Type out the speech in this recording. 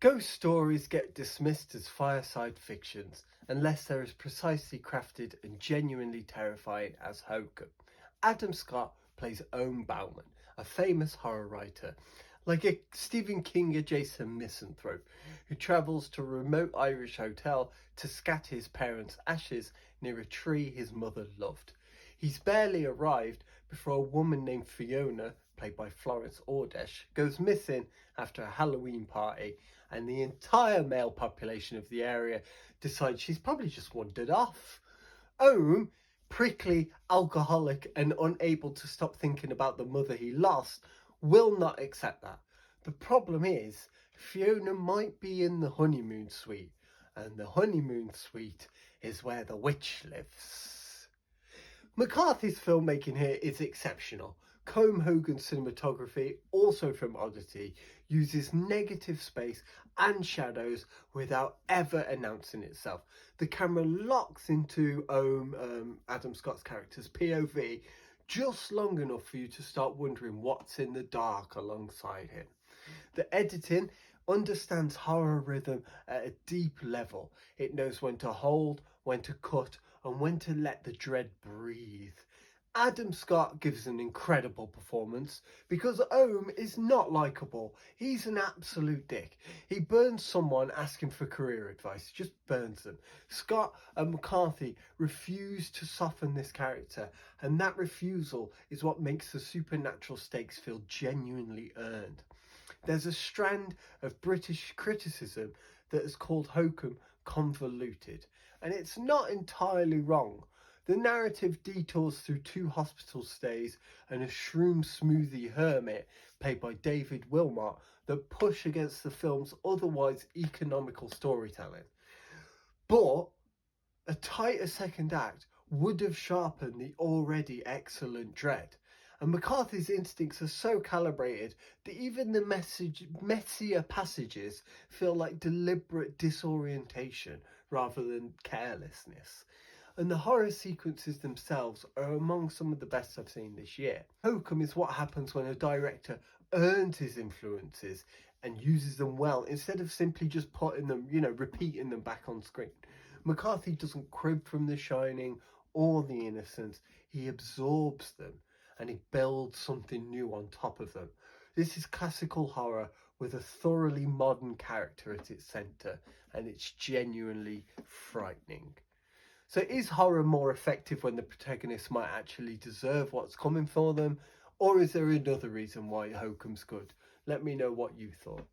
Ghost stories get dismissed as fireside fictions unless they're as precisely crafted and genuinely terrifying as Hokum. Adam Scott plays Ohm Bauman, a famous horror writer, like a Stephen King adjacent misanthrope who travels to a remote Irish hotel to scatter his parents' ashes near a tree his mother loved. He's barely arrived before a woman named Fiona, played by Florence Ordesh, goes missing after a Halloween party, and the entire male population of the area decides she's probably just wandered off. Ohm, prickly, alcoholic, and unable to stop thinking about the mother he lost, will not accept that. The problem is, Fiona might be in the honeymoon suite, and the honeymoon suite is where the witch lives. McCarthy's filmmaking here is exceptional. Colm Hogan's cinematography, also from Oddity, uses negative space and shadows without ever announcing itself. The camera locks into Adam Scott's character's POV just long enough for you to start wondering what's in the dark alongside him. The editing understands horror rhythm at a deep level. It knows when to hold, when to cut, and when to let the dread breathe. Adam Scott gives an incredible performance because Ohm is not likeable. He's an absolute dick. He burns someone asking for career advice. He just burns them. Scott and McCarthy refuse to soften this character, and that refusal is what makes the supernatural stakes feel genuinely earned. There's a strand of British criticism that has called Hokum convoluted, and it's not entirely wrong. The narrative detours through 2 hospital stays and a shroom smoothie hermit, played by David Wilmot, that push against the film's otherwise economical storytelling. But a tighter second act would have sharpened the already excellent dread. And McCarthy's instincts are so calibrated that even the messier passages feel like deliberate disorientation rather than carelessness. And the horror sequences themselves are among some of the best I've seen this year. Hokum is what happens when a director earns his influences and uses them well, instead of simply just putting them, repeating them back on screen. McCarthy doesn't crib from The Shining or The Innocents. He absorbs them and he builds something new on top of them. This is classical horror with a thoroughly modern character at its centre, and it's genuinely frightening. So is horror more effective when the protagonist might actually deserve what's coming for them? Or is there another reason why Hokum's good? Let me know what you thought.